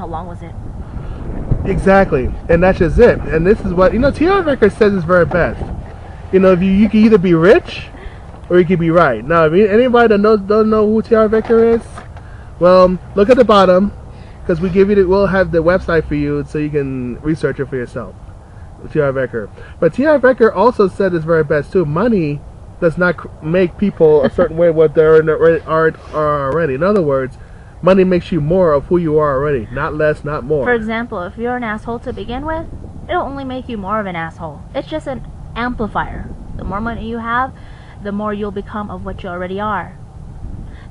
How long was it? Exactly, and that's just it. And this is what T.R. Eker says is very best. If you can either be rich or you can be right. Now, if anybody that doesn't know who T.R. Eker is, well, look at the bottom because we'll have the website for you so you can research it for yourself. T.R. Eker, but T.R. Eker also said this very best too. Money does not make people a certain way what they are already. In other words, money makes you more of who you are already, not less, not more. For example, if you're an asshole to begin with, it'll only make you more of an asshole. It's just an amplifier. The more money you have, the more you'll become of what you already are.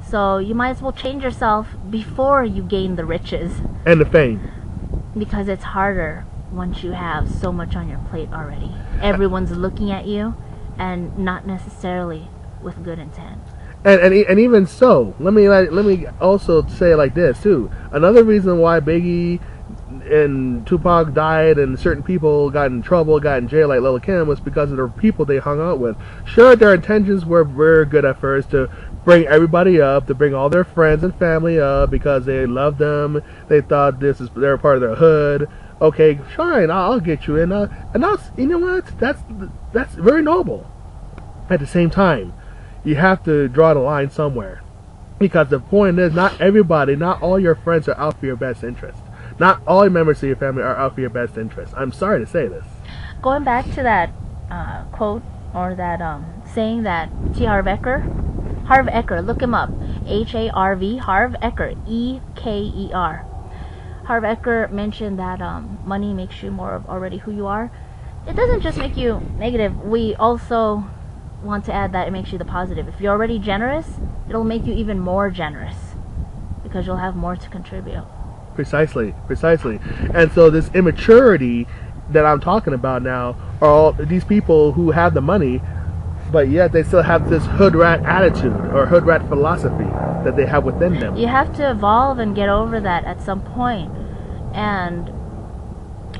So you might as well change yourself before you gain the riches. And the fame. Because it's harder once you have so much on your plate already. Everyone's looking at you, and not necessarily with good intent. And even so, let me also say it like this too. Another reason why Biggie and Tupac died and certain people got in trouble, got in jail like Lil' Kim was because of the people they hung out with. Sure, their intentions were very good at first to bring everybody up, to bring all their friends and family up because they loved them. They thought they're part of their hood. Okay, fine, I'll get you in. And that's, you know what? That's very noble. At the same time, you have to draw the line somewhere. Because the point is, not all your friends are out for your best interest. Not all your members of your family are out for your best interest. I'm sorry to say this. Going back to that quote, or that saying that Harv Eker, look him up. H-A-R-V, Harv Eker, E-K-E-R. Harv Eker mentioned that money makes you more of already who you are. It doesn't just make you negative. We also want to add that it makes you the positive. If you're already generous, it'll make you even more generous because you'll have more to contribute. Precisely. And so this immaturity that I'm talking about now are all these people who have the money, but yet they still have this hood rat attitude or hood rat philosophy that they have within them. You have to evolve and get over that at some point. And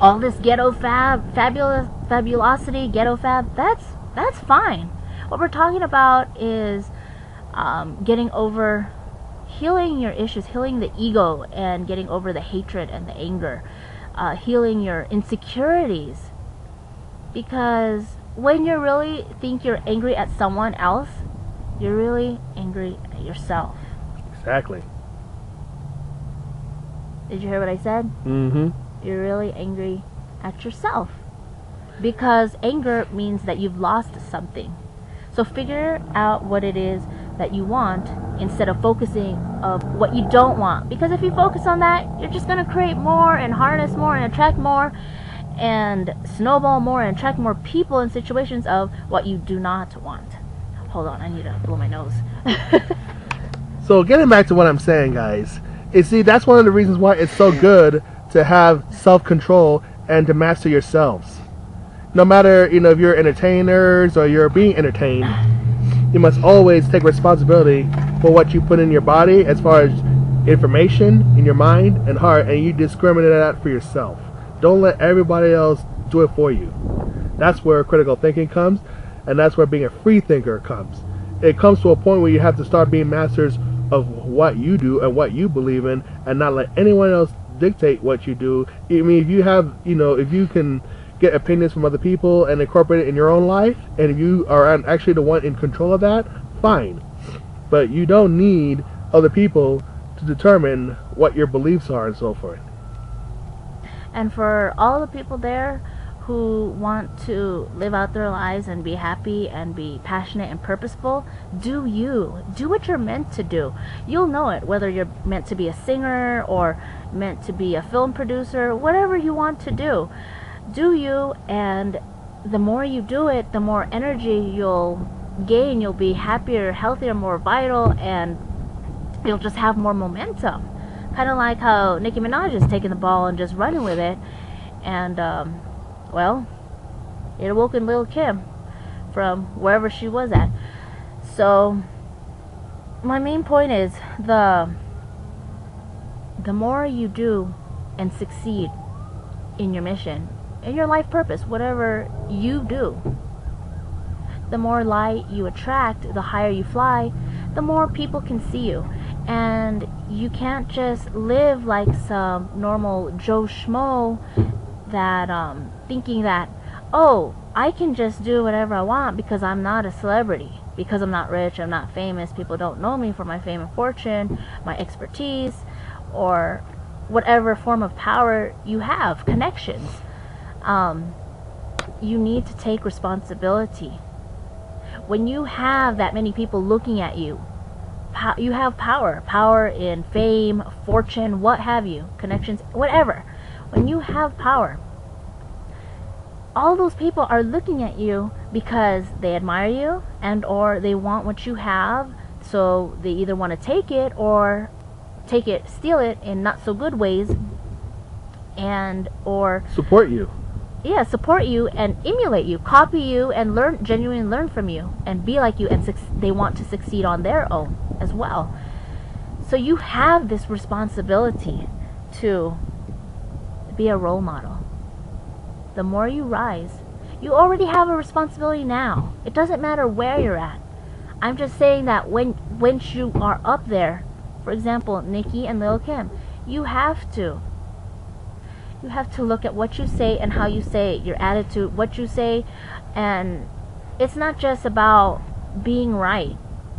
all this ghetto fabulosity, ghetto fab, that's fine. What we're talking about is getting over, healing your issues, healing the ego, and getting over the hatred and the anger, healing your insecurities. Because when you really think you're angry at someone else, you're really angry at yourself. Exactly. Did you hear what I said? Mm-hmm. You're really angry at yourself. Because anger means that you've lost something. So figure out what it is that you want instead of focusing of what you don't want. Because if you focus on that, you're just going to create more and harness more and attract more and snowball more and attract more people in situations of what you do not want. Hold on, I need to blow my nose. So getting back to what I'm saying, guys, that's one of the reasons why it's so good to have self-control and to master yourselves. No matter, if you're entertainers or you're being entertained, you must always take responsibility for what you put in your body as far as information in your mind and heart, and you discriminate that for yourself. Don't let everybody else do it for you. That's where critical thinking comes, and that's where being a free thinker comes. It comes to a point where you have to start being masters of what you do and what you believe in, and not let anyone else dictate what you do. I mean, if you have, if you can get opinions from other people and incorporate it in your own life, and if you are actually the one in control of that, fine. But you don't need other people to determine what your beliefs are and so forth. And for all the people there who want to live out their lives and be happy and be passionate and purposeful, do what you're meant to do. You'll know it, whether you're meant to be a singer or meant to be a film producer, whatever you want to do. Do you, and the more you do it, the more energy you'll gain. You'll be happier, healthier, more vital, and you'll just have more momentum. Kind of like how Nicki Minaj is taking the ball and just running with it, and well, it awoken Lil' Kim from wherever she was at. So my main point is the more you do and succeed in your mission, in your life purpose, whatever you do, the more light you attract, the higher you fly, the more people can see you. And you can't just live like some normal Joe Schmo that thinking that, oh, I can just do whatever I want because I'm not a celebrity, because I'm not rich, I'm not famous, people don't know me for my fame and fortune, my expertise, or whatever form of power you have, connections. You need to take responsibility. When you have that many people looking at you, you have power in fame, fortune, what have you, connections, whatever. When you have power, all those people are looking at you because they admire you and or they want what you have, so they either want to take it or steal it in not so good ways, and or Support you. yeah, support you and emulate you, copy you, and genuinely learn from you and be like you, and they want to succeed on their own as well. So you have this responsibility to be a role model. The more you rise, you already have a responsibility now. It doesn't matter where you're at. I'm just saying that once you are up there, for example, Nicki and Lil Kim, you have to look at what you say and how you say it, your attitude, what you say. And it's not just about being right.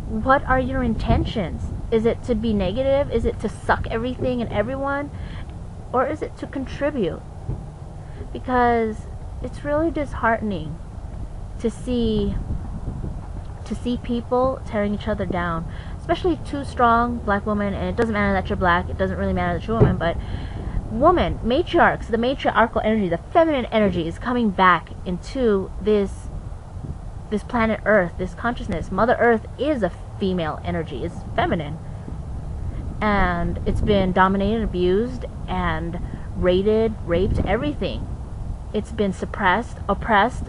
What are your intentions? Is it to be negative? Is it to suck everything and everyone? Or is it to contribute? Because it's really disheartening to see people tearing each other down, especially two strong black women. And it doesn't matter that you're black, it doesn't really matter that you're a woman, but woman, matriarchs, the matriarchal energy, the feminine energy is coming back into this planet Earth, this consciousness. Mother Earth is a female energy, it's feminine, and it's been dominated, abused, and raided, raped, everything. It's been suppressed, oppressed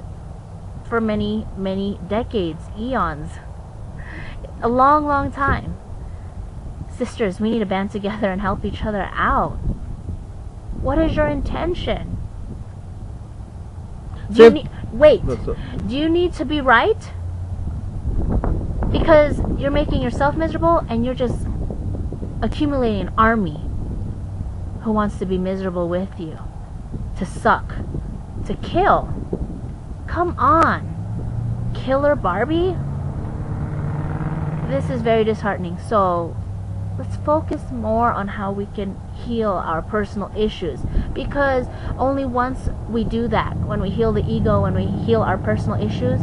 for many, many decades, eons, a long, long time. Sisters, we need to band together and help each other out. What is your intention? Do you need to be right? Because you're making yourself miserable and you're just accumulating an army who wants to be miserable with you, to suck, to kill. Come on, Killer Barbie. This is very disheartening. So let's focus more on how we can heal our personal issues, because only once we do that, when we heal the ego, when we heal our personal issues,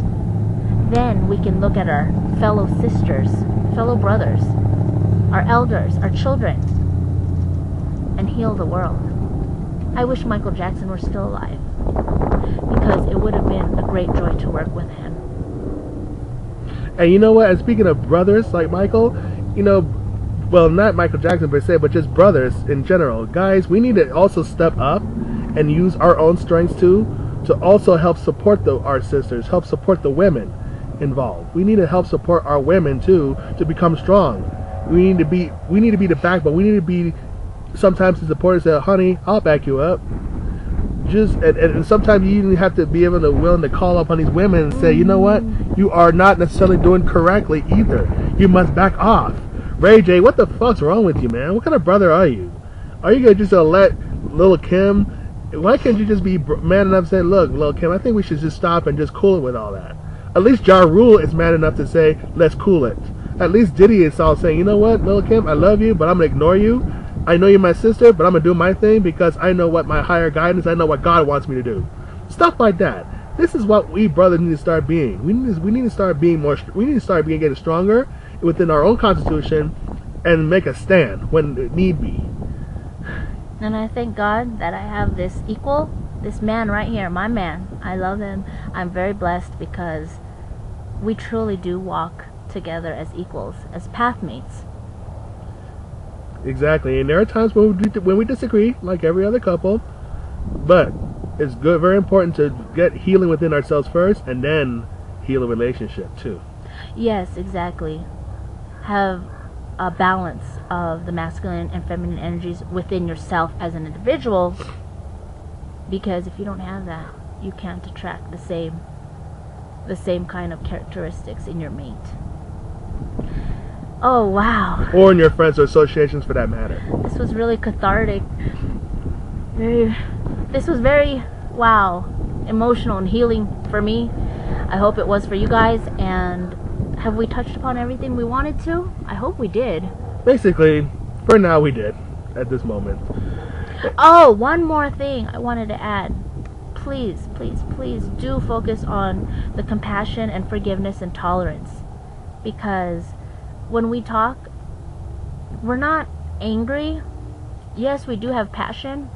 then we can look at our fellow sisters, fellow brothers, our elders, our children, and heal the world. I wish Michael Jackson were still alive, because it would have been a great joy to work with him. And you know what? And speaking of brothers like Michael, well, not Michael Jackson per se, but just brothers in general. Guys, we need to also step up and use our own strengths too, to also help support our sisters, help support the women involved. We need to help support our women too, to become strong. We need to be the backbone. We need to be sometimes the supporters that, honey, I'll back you up. And sometimes you even have to be willing to call up on these women and say, you know what, you are not necessarily doing correctly either. You must back off. Ray J, what the fuck's wrong with you, man? What kind of brother are you? Are you gonna just let Lil Kim? Why can't you just be man enough to say, look, Lil Kim, I think we should just stop and just cool it with all that? At least Ja Rule is man enough to say, let's cool it. At least Diddy is all saying, you know what, Lil Kim, I love you, but I'm gonna ignore you. I know you're my sister, but I'm gonna do my thing because I know what my higher guidance, I know what God wants me to do. Stuff like that. This is what we brothers need to start being. We need to start being more. We need to start getting stronger within our own constitution and make a stand when it need be. And I thank God that I have this man right here, my man. I love him. I'm very blessed because we truly do walk together as equals, as pathmates. Exactly, and there are times when we disagree, like every other couple, but it's good, very important to get healing within ourselves first, and then heal a relationship too. Yes, exactly. Have a balance of the masculine and feminine energies within yourself as an individual, because if you don't have that, you can't attract the same kind of characteristics in your mate. Oh, wow. or in your friends or associations for that matter. This was really cathartic. This was very, wow, emotional and healing for me. I hope it was for you guys. And have we touched upon everything we wanted to? I hope we did. Basically, for now we did at this moment. Oh, one more thing I wanted to add. Please, please, please do focus on the compassion and forgiveness and tolerance. Because when we talk, we're not angry. Yes, we do have passion.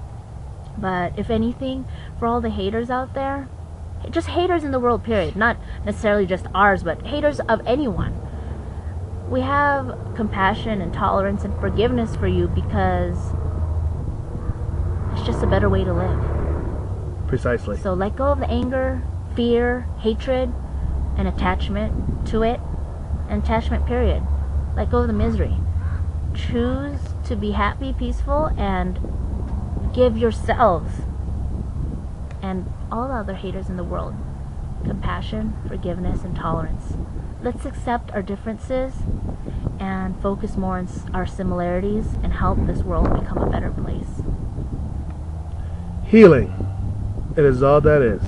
But if anything, for all the haters out there, just haters in the world, period. Not necessarily just ours, but haters of anyone. We have compassion and tolerance and forgiveness for you because it's just a better way to live. Precisely. So let go of the anger, fear, hatred, and attachment to it. And attachment, period. Let go of the misery. Choose to be happy, peaceful, and give yourselves and all the other haters in the world compassion, forgiveness, and tolerance. Let's accept our differences and focus more on our similarities and help this world become a better place. Healing. It is all that is.